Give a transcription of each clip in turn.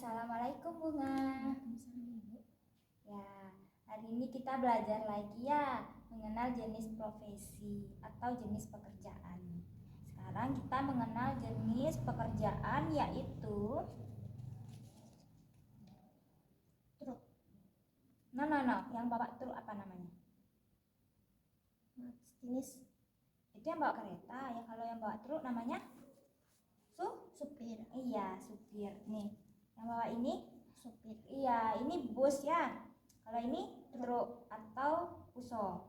Assalamualaikum Bunga. Waalaikumsalam, Ibu. Ya, hari ini kita belajar lagi ya mengenal jenis profesi atau jenis pekerjaan. Sekarang kita mengenal jenis pekerjaan yaitu Truk. No, yang bawa truk apa namanya? Jenis Itu yang bawa kereta ya. Kalau yang bawa truk namanya supir. Iya, supir. Nih, yang bawa ini Supir. iya, ini bus ya. Kalau ini truk atau puso.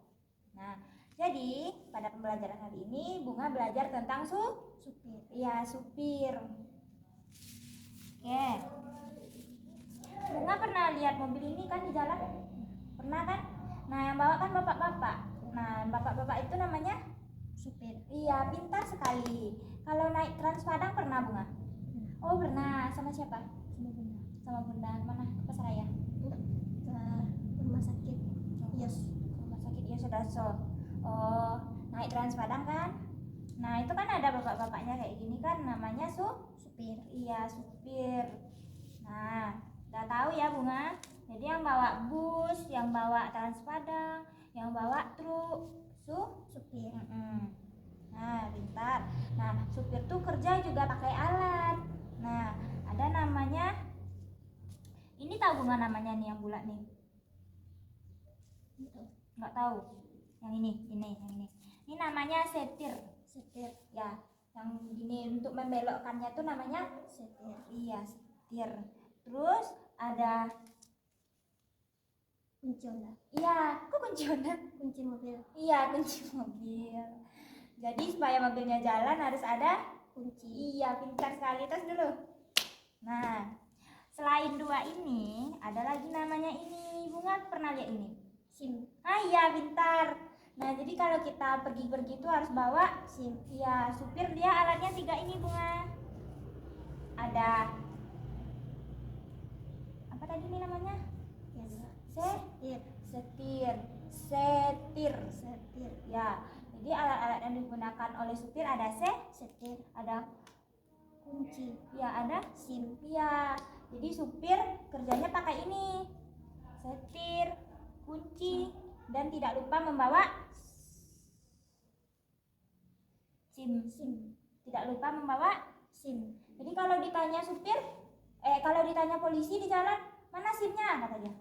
Nah, jadi pada pembelajaran hari ini Bunga belajar tentang Supir. iya, supir. Oke. Bunga pernah lihat mobil ini kan di jalan? Pernah kan? Nah, yang bawa kan bapak-bapak. Nah, bapak-bapak itu namanya Supir. iya, pintar sekali. Kalau naik Trans Padang pernah Bunga? Oh, pernah. Sama siapa? Sama bunda. Sama Bunda. Mana? Ke Pasaraya? Ke rumah sakit. Yes. Rumah sakit ya Sudarso. Oh, naik Trans Padang kan? Nah, itu kan ada bapak-bapaknya kayak gini kan, namanya Supir. iya, supir. Nah, udah tahu ya Bunga. Jadi yang bawa bus, yang bawa Trans Padang, yang bawa truk, Supir. Nah, pintar. Nah, supir tuh kerja juga pakai alat. Nah, ada namanya. Ini tahu Bunga namanya nih yang bulat nih? Nggak tahu. Yang ini. Ini namanya setir. Setir. Ya, yang gini untuk membelokkannya tuh namanya Setir. iya, setir. Terus ada Kunci Honda. iya, kok kunci Honda? Kunci mobil. Iya, kunci mobil. Jadi supaya mobilnya jalan harus ada Kunci. iya, pintar sekali. Terus dulu. Nah, selain dua ini, ada lagi namanya ini. Bunga pernah lihat ini? SIM. Ah iya, pintar. Nah, jadi kalau kita pergi-pergi itu harus bawa SIM. iya, supir dia alatnya 3 ini Bunga. Ada apa tadi ini namanya? Setir. Setir. Setir. Ya, jadi alat-alat yang digunakan oleh supir ada Setir. ada Kunci. ya, ada SIM. iya. Jadi supir kerjanya pakai ini. Setir, kunci, dan tidak lupa membawa SIM. Tidak lupa membawa SIM. Jadi kalau ditanya supir, kalau ditanya polisi di jalan, mana SIM-nya katanya?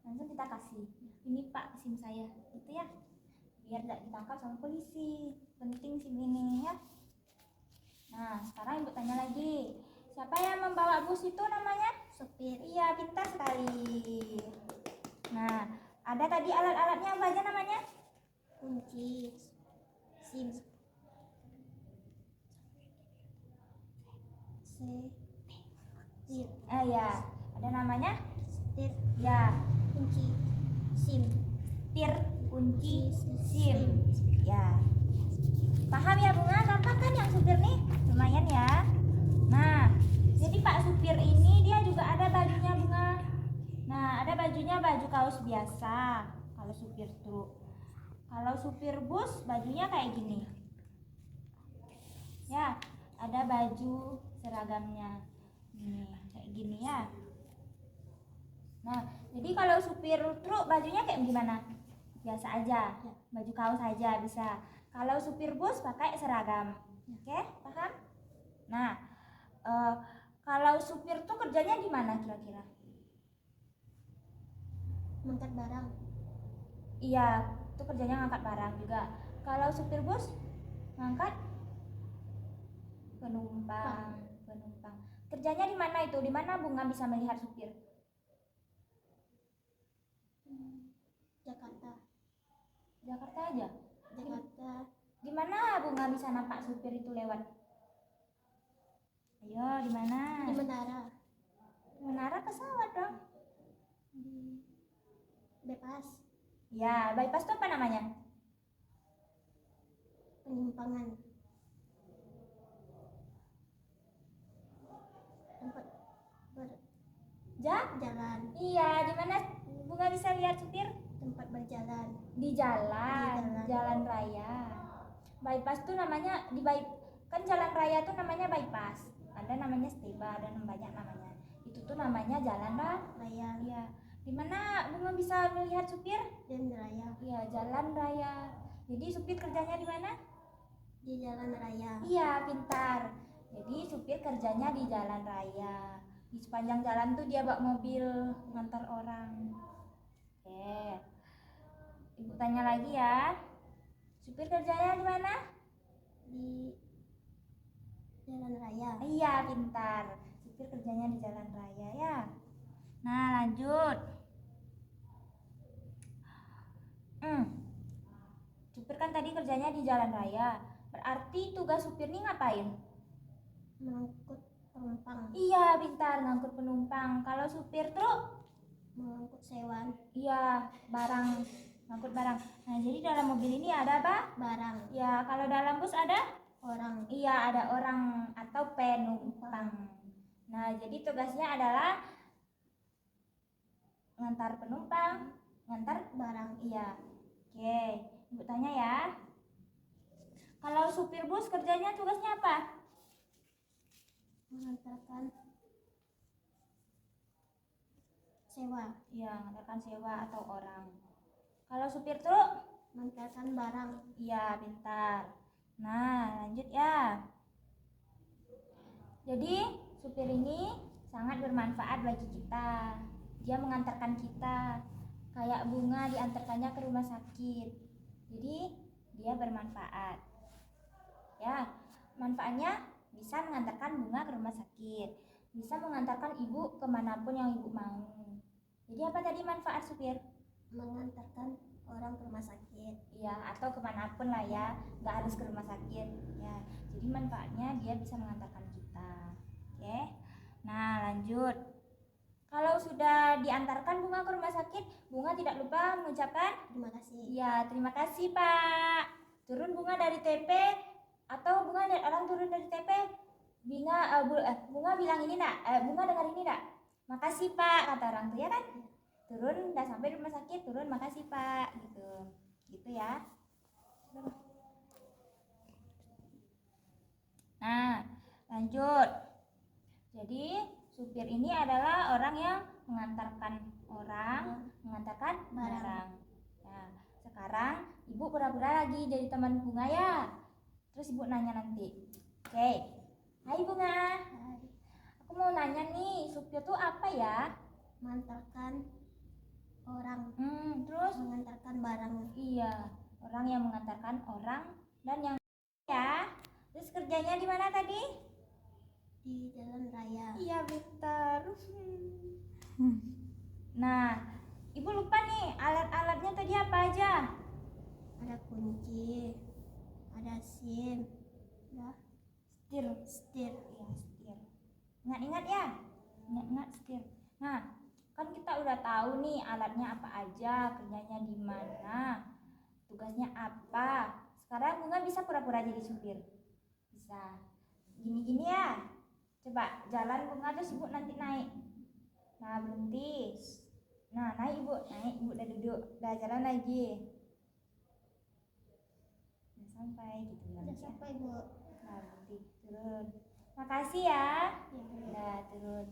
Langsung kita kasih. Ini Pak SIM saya, gitu ya. Biar tidak ditangkap sama polisi. Penting SIM ini ya. Nah, sekarang Ibu tanya lagi. Siapa yang membawa bus itu namanya? Supir. Iya, pintar sekali. Nah, ada tadi alat-alatnya apa aja namanya? Kunci. SIM. Setir. Ya, ada namanya? Setir. Ya, Kunci. SIM. tir, kunci, SIM. Ya. Paham ya Bunga? Gampang kan yang supir nih? Lumayan ya. Nah, jadi Pak supir ini dia juga ada bajunya Bunga. Nah, ada bajunya baju kaos biasa kalau supir truk. Kalau supir bus bajunya kayak gini. Ya, ada baju seragamnya. Nih, kayak gini ya. Nah, jadi kalau supir truk bajunya kayak gimana? Biasa aja, baju kaos aja bisa. Kalau supir bus pakai seragam. Oke, paham? Nah, kalau supir tuh kerjanya di mana kira-kira? Mengangkat barang. Iya, itu kerjanya ngangkat barang juga. Kalau supir bus ngangkat penumpang. Kerjanya di mana itu? Di mana Bunga bisa melihat supir? Jakarta. Jakarta aja. Jakarta. Di mana Bunga bisa nampak supir itu lewat? Ayo, di mana? Di Menara. Menara pesawat dong. Di Bypass. Ya, bypass itu apa namanya? Penyimpangan. Tempat berjalan. Iya, di mana Bunga bisa lihat supir? Tempat berjalan. Di jalan raya. Bypass tuh namanya kan jalan raya tuh namanya bypass. Ada namanya Steba, ada banyak namanya. Itu tuh namanya jalan raya. Iya. Di mana Bunga bisa melihat supir? Jalan raya. Iya, jalan raya. Jadi supir kerjanya di mana? Di jalan raya. Iya, pintar. Jadi supir kerjanya di jalan raya. Di sepanjang jalan tuh dia bawa mobil ngantar orang. Oke. Ibu tanya lagi ya. Supir kerjanya di mana? Di jalan raya. Iya, pintar. Supir kerjanya di jalan raya ya. Nah, lanjut. Supir kan tadi kerjanya di jalan raya. Berarti tugas supir nih ngapain? Mengangkut penumpang. Iya, pintar, ngangkut penumpang. Kalau supir truk? Mengangkut sewan. Iya, barang, ngangkut barang. Nah, jadi dalam mobil ini ada apa? Barang. Ya, kalau dalam bus ada? Orang. Iya, ada orang atau penumpang. Nah, jadi tugasnya adalah ngantar penumpang, ngantar Barang. iya. Oke, Ibu tanya ya. Kalau supir bus kerjanya tugasnya apa? Mengantarkan sewa. Iya, ngantarkan sewa atau orang. Kalau supir truk? Mengantarkan barang. Iya, pintar. Nah, lanjut ya. Jadi, supir ini sangat bermanfaat bagi kita. Dia mengantarkan kita. Kayak Bunga diantarkannya ke rumah sakit. Jadi, dia bermanfaat. Ya, manfaatnya bisa mengantarkan Bunga ke rumah sakit. Bisa mengantarkan ibu kemanapun yang ibu mau. Jadi apa tadi manfaat supir? Mengantarkan orang ke rumah sakit. Iya, atau kemanapun lah ya, nggak harus ke rumah sakit ya. Jadi manfaatnya dia bisa mengantarkan kita. Oke, nah lanjut. Kalau sudah diantarkan Bunga ke rumah sakit, Bunga tidak lupa mengucapkan Terima kasih. ya, terima kasih Pak. Turun Bunga dari TP atau Bunga lihat orang turun dari TP, Bunga bilang ini nak, Bunga dengar ini nak, makasih Pak, kata orang tuh ya kan. Turun udah sampai di rumah sakit, turun makasih Pak, gitu ya. Nah, lanjut. Jadi supir ini adalah orang yang mengantarkan orang, mengantarkan barang. Nah, sekarang ibu pura-pura lagi jadi teman Bunga ya. Terus ibu nanya nanti. Oke. Hai Bunga. Hai. Aku mau nanya nih, supir tuh apa ya? Mengantarkan orang. Terus? Mengantarkan barang. Iya, orang yang mengantarkan orang dan yang ya. Terus kerjanya di mana tadi? Di jalan raya. Iya, pintar. Nah, ibu lupa nih alat-alatnya tadi apa aja? Ada kunci, ada SIM, ya, Setir. setir. Iya, setir. Ingat-ingat ya. Ingat-ingat setir. Nah, kan kita udah tahu nih alatnya apa aja, kerjanya di mana, tugasnya apa. Sekarang Bunga bisa pura-pura jadi supir. Bisa. Gini-gini ya. Coba jalan Bunga terus ibu nanti naik. Nah, berhenti. Nah, naik ibu udah duduk, udah jalan lagi. Udah sampai gitu Udah bilang ya. sampai, Bu. Nah, berhenti, turun. Makasih ya. Udah turun.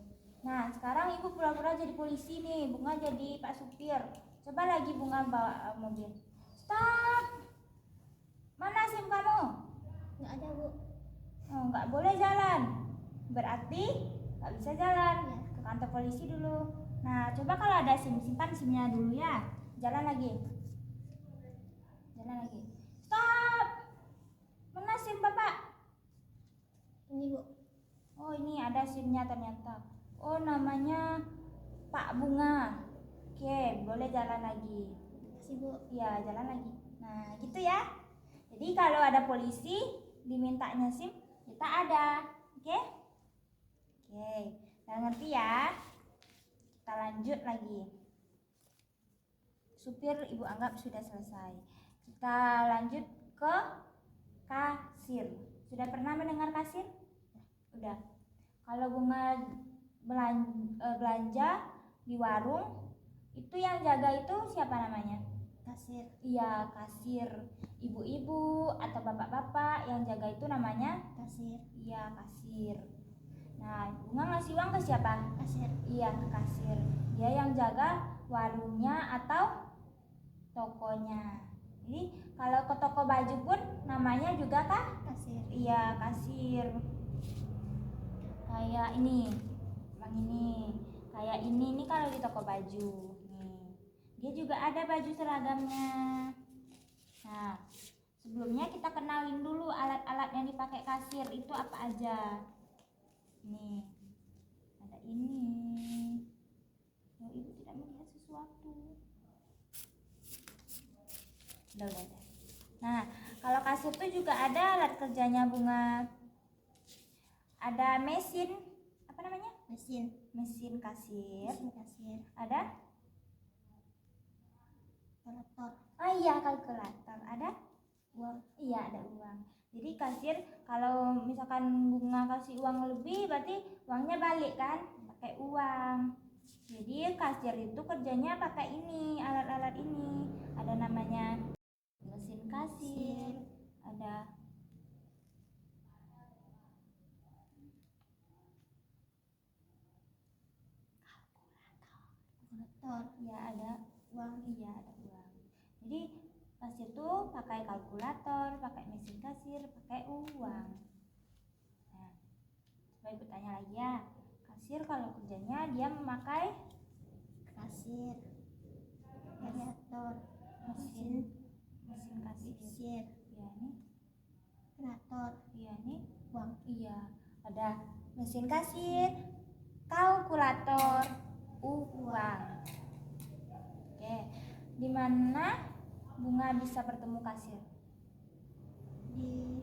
Nah, sekarang ibu pura-pura jadi polisi nih, Bunga jadi Pak Supir. Coba lagi Bunga bawa mobil. Stop. Mana SIM kamu? Nggak ada, Bu. Oh, nggak boleh jalan. Berarti nggak bisa jalan. Ya. Ke kantor polisi dulu. Nah, coba kalau ada SIM, simpan SIM-nya dulu ya. Jalan lagi. Jalan lagi. Stop. Mana SIM Bapak? Ini, Bu. Oh, ini ada SIM-nya ternyata. Oh, namanya Pak Bunga. Oke, boleh jalan lagi. Kasih, Bu. Iya, jalan lagi. Nah, gitu ya. Jadi kalau ada polisi dimintanya SIM, kita ada. Oke? Oke, udah ngerti ya? Kita lanjut lagi. Supir ibu anggap sudah selesai. Kita lanjut ke kasir. Sudah pernah mendengar kasir? Udah. Kalau Bunga belanja di warung, itu yang jaga itu siapa namanya? Kasir. Iya, kasir. Ibu-ibu atau bapak-bapak yang jaga itu namanya Kasir. iya, kasir. Nah, bunga ngasih uang ke siapa? Kasir. Iya, ke kasir. Dia yang jaga warungnya atau tokonya. Jadi kalau ke toko baju pun namanya juga kah? Kasir. Iya, kasir. Kayak ini, bang ini. Kayak ini kalau di toko baju. Nih, dia juga ada baju seragamnya. Nah, sebelumnya kita kenalin dulu alat-alat yang dipakai kasir itu apa aja. Nih, ada ini. Oh, ibu tidak melihat sesuatu. Udah. Nah, kalau kasir tuh juga ada alat kerjanya bunga. Ada mesin, apa namanya? Mesin kasir. Mesin kasir. Ada? Kalkulator. Oh iya, kalkulator. Ada? Uang. Iya, ada uang. Jadi kasir kalau misalkan bunga kasih uang lebih, berarti uangnya balik kan? Pakai uang. Jadi kasir itu kerjanya pakai ini, alat-alat ini. Ada namanya mesin kasir, ada Kalkulator. ya ada Uang. iya ada uang. Jadi kasir tuh pakai kalkulator, pakai mesin kasir, pakai uang. Nah, coba ibu tanya lagi ya. Kasir kalau kerjanya dia memakai Kasir. Kalkulator. mesin Mesin. kasir. Kasir. Iya nih, Kalkulator. iya nih. Uang. Iya, ada mesin kasir, kalkulator, uang. Oke, di mana bunga bisa bertemu kasir? Di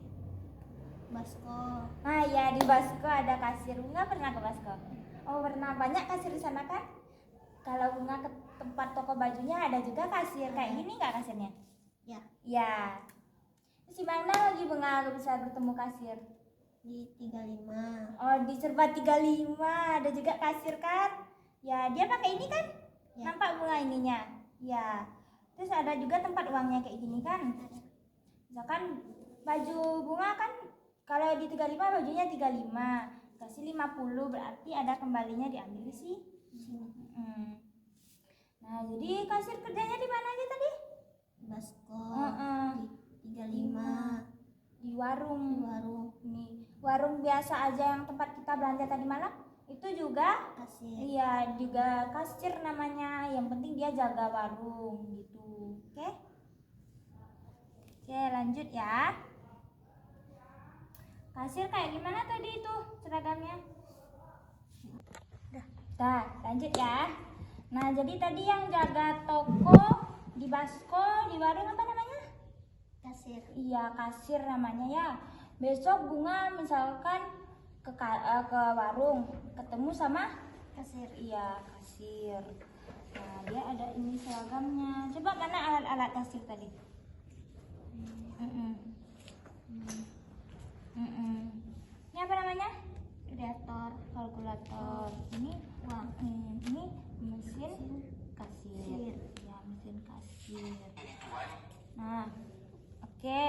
Basko. Nah ya, di Basko ada kasir. Bunga pernah ke Basko? Oh pernah, banyak kasir di sana kan? Kalau bunga ke tempat toko bajunya ada juga kasir. Kayak gini nggak kasirnya? Ya. Ya. Terus di mana lagi bunga bisa bertemu kasir? Di 35. Oh di Serba 35 ada juga kasir kan? Ya dia pakai ini kan? Ya. Nampak bunga ininya? Ya. Terus ada juga tempat uangnya kayak gini kan? Ada. Misalkan baju bunga kan kalau di 35 bajunya 35 kasih 50 berarti ada kembalinya diambil di sini. Nah jadi kasir kerjanya di mana aja tadi? Basko. Di 35. Di warung. Warung. Nih warung biasa aja yang tempat kita belanja tadi malam itu juga Kasir. iya juga kasir namanya. Yang penting dia jaga warung gitu. Oke lanjut ya. Kasir kayak gimana tadi itu seragamnya? Dah, lanjut ya. Nah, jadi tadi yang jaga toko di Basko, di warung apa namanya? Kasir. Iya, kasir namanya ya. Besok bunga misalkan ke warung, ketemu sama Kasir. iya, kasir. Nah, dia ada ini seragamnya. Coba mana alat-alat kasir tadi? Ini apa namanya? Kalkulator. Ini uang. Ini mesin kasir. Ya, mesin kasir. Nah, oke.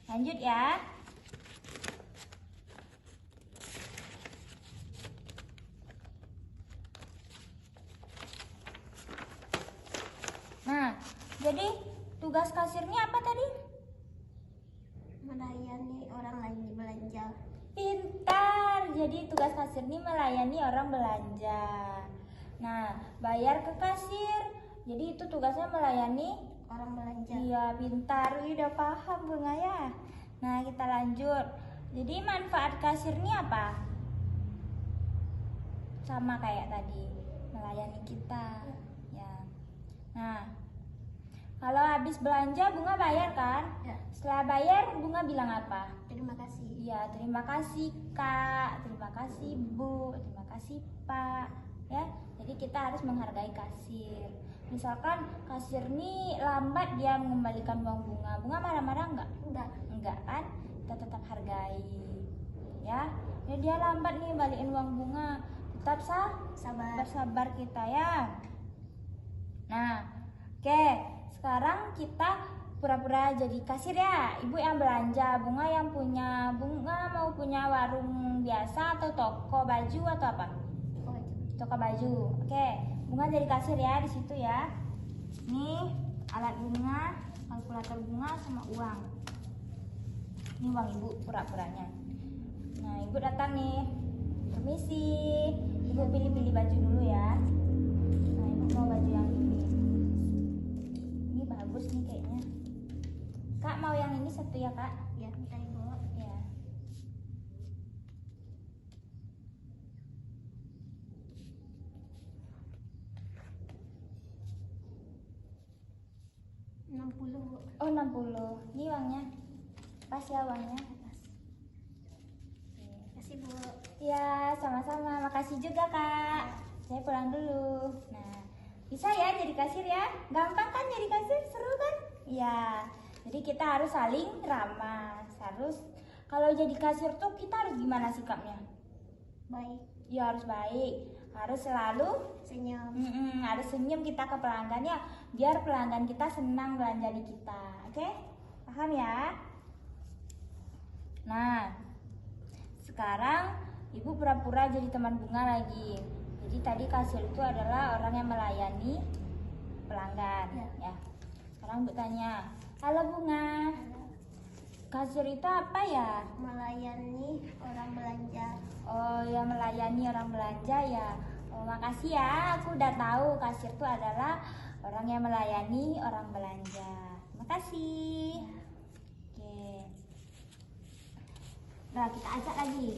Lanjut ya. Nah, jadi tugas kasirnya apa tadi? Melayani orang lain di belanja. Pintar. Jadi tugas kasir ini melayani orang belanja. Nah, bayar ke kasir. Jadi itu tugasnya melayani Orang belanja. iya, pintar. Udah paham bunga ya. Nah, kita lanjut. Jadi manfaat kasir ini apa? Sama kayak tadi, melayani kita. Ya. Nah, kalau habis belanja bunga bayar kan? Ya. Setelah bayar bunga bilang apa? Terima kasih. Iya, terima kasih Kak, terima kasih Bu, terima kasih Pak. Ya, jadi kita harus menghargai kasir. Misalkan kasir nih lambat dia mengembalikan uang bunga, bunga marah-marah enggak? Enggak kan? Kita tetap hargai. Ya, dia lambat nih balikin uang bunga, tetap Sabar. bersabar kita ya. Nah, oke, sekarang kita pura-pura jadi kasir ya. Ibu yang belanja, Bunga yang punya, Bunga mau punya warung biasa atau toko baju atau apa? Toko baju. Oke, Bunga jadi kasir ya di situ ya. Nih alat Bunga, kalkulator Bunga sama uang. Ini uang ibu pura-puranya. Nah ibu datang nih, permisi. Ibu pilih-pilih baju dulu ya. Nah ibu mau baju yang ini. Ini bagus nih kayaknya. Kak mau yang ini satu ya kak? Ya, minta ibu. Ya. Bu. Oh 60. Ini uangnya. Pas ya uangnya. Kasih Bu. Ya sama-sama. Makasih juga kak. Saya pulang dulu. Nah bisa ya jadi kasir ya. Gampang kan jadi kasir? Seru kan? Ya. Jadi kita harus saling ramah. Harus kalau jadi kasir tuh kita harus gimana sikapnya? Baik. Ya harus baik. Harus selalu Senyum. harus senyum kita ke pelanggan ya, biar pelanggan kita senang belanja di kita. Oke? Paham ya? Nah, sekarang ibu pura-pura jadi teman Bunga lagi. Jadi tadi kasir itu adalah orang yang melayani pelanggan ya. Sekarang ibu tanya, halo Bunga, kasir itu apa ya? Melayani orang belanja. Oh ya, melayani orang belanja ya. Oh, makasih ya, aku udah tahu kasir itu adalah orang yang melayani orang belanja. Makasih. Oke. Nah kita ajak lagi.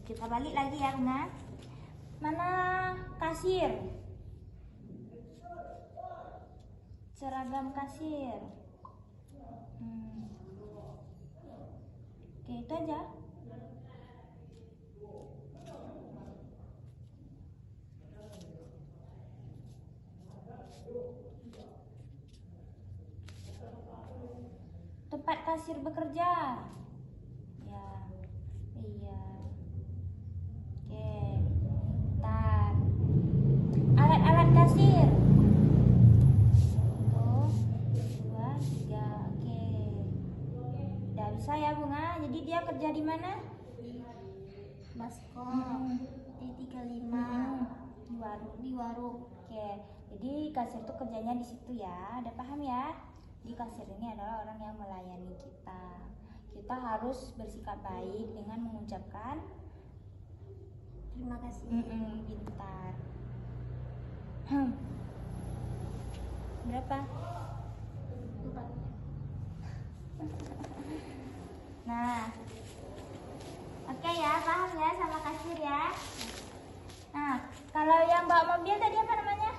Kita balik lagi ya Bunga. Mana kasir? Seragam kasir. Oke itu aja. Tempat kasir bekerja. Ya, iya. Oke, bentar. Alat-alat kasir. 1, 2, 3. Oke. Udah bisa ya Bunga. Jadi dia kerja di mana? Basko. Di 35. Di warung. Di warung. Oke. Jadi kasir tuh kerjanya di situ ya. Udah paham ya? Jadi kasir ini adalah orang yang melayani kita. Kita harus bersikap baik dengan mengucapkan Terima kasih. pintar. Berapa? 4. Nah, oke ya, paham ya sama kasir ya. Nah, kalau yang bawa mobil tadi apa namanya?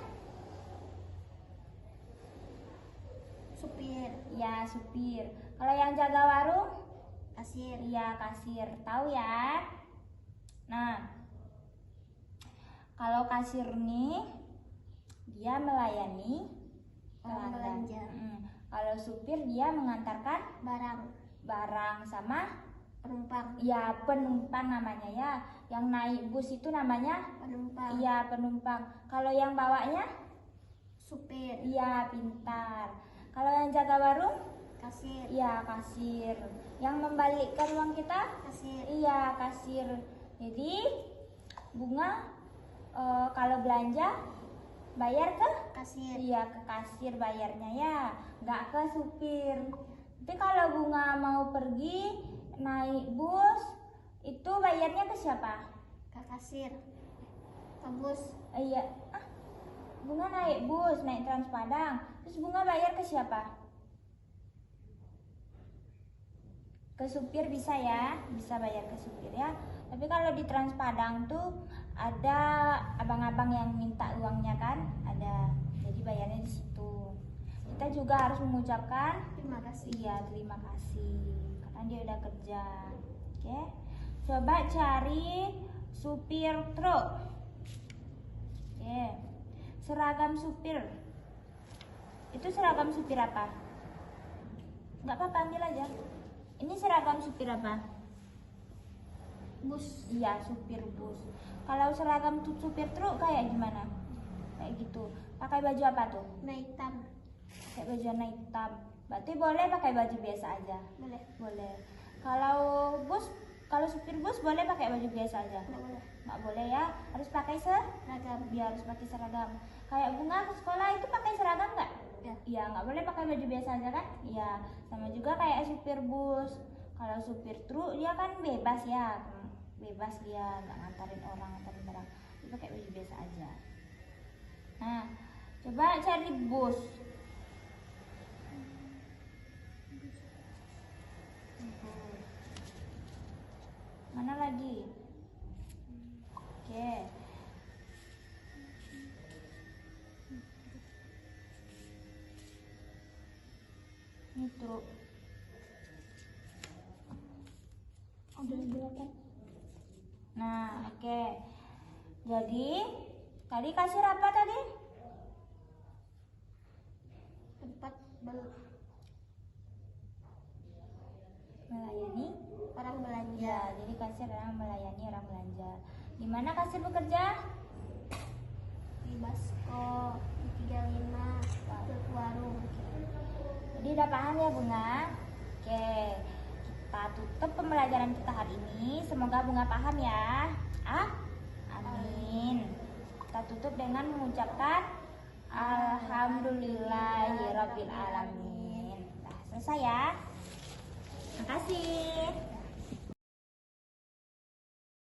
Supir. Ya, supir. Kalau yang jaga warung? Kasir. Iya, kasir. Tahu ya? Nah, kalau kasir nih dia melayani Orang pelanggan. belanja. Kalau supir dia mengantarkan barang sama Penumpang. ya penumpang namanya ya. Yang naik bus itu namanya Penumpang. iya penumpang. Kalau yang bawanya Supir. iya pintar. Kalau yang jaga warung Kasir. iya kasir. Yang membalikkan uang kita Kasir. iya kasir. Jadi Bunga kalau belanja bayar ke Kasir. iya ke kasir bayarnya ya, nggak ke supir. Tapi kalau Bunga mau pergi naik bus itu bayarnya ke siapa? Ke kasir. Ke bus. Iya, Bunga naik bus, naik Trans Padang, terus Bunga bayar ke siapa? Ke supir bisa ya, bisa bayar ke supir ya. Tapi kalau di Trans Padang tuh ada abang-abang yang minta uangnya kan, ada. Jadi bayarnya di situ. Kita juga harus mengucapkan Terima kasih. iya terima kasih karena dia udah kerja. Oke, coba cari supir truk. Oke, seragam supir. Itu seragam supir apa? Nggak apa-apa, ambil aja. Ini seragam supir apa? Bus. Iya, supir bus. Kalau seragam supir truk kayak gimana? Kayak gitu. Pakai baju apa tuh? Warna hitam. pakai baju warna hitam. Berarti boleh pakai baju biasa aja. Boleh. Boleh. Kalau supir bus boleh pakai baju biasa aja. Nggak boleh. Nggak boleh ya, harus pakai Seragam. dia harus pakai seragam. Kayak Bunga ke sekolah itu pakai seragam nggak? Ya. Iya, nggak boleh pakai baju biasa aja kan? Iya, sama juga kayak supir bus. Kalau supir truk dia kan bebas ya, bebas dia nggak ngantarin orang, ngantarin barang. Dia pakai baju biasa aja. Nah, coba cari bus. Mana lagi? Oke. Ini truk. Udah delapan. Nah, oke. Jadi, tadi kasir apa tadi? Tempat Melayani. orang belanja. Ya, jadi kasir orang melayani orang belanja. Di mana kasir bekerja? Di Basko, di 35, ke warung. Jadi udah paham ya Bunga? Oke, kita tutup pembelajaran kita hari ini. Semoga Bunga paham ya. Amin. Kita tutup dengan mengucapkan Alhamdulillahirobbilalamin. Nah, selesai ya. Terima kasih.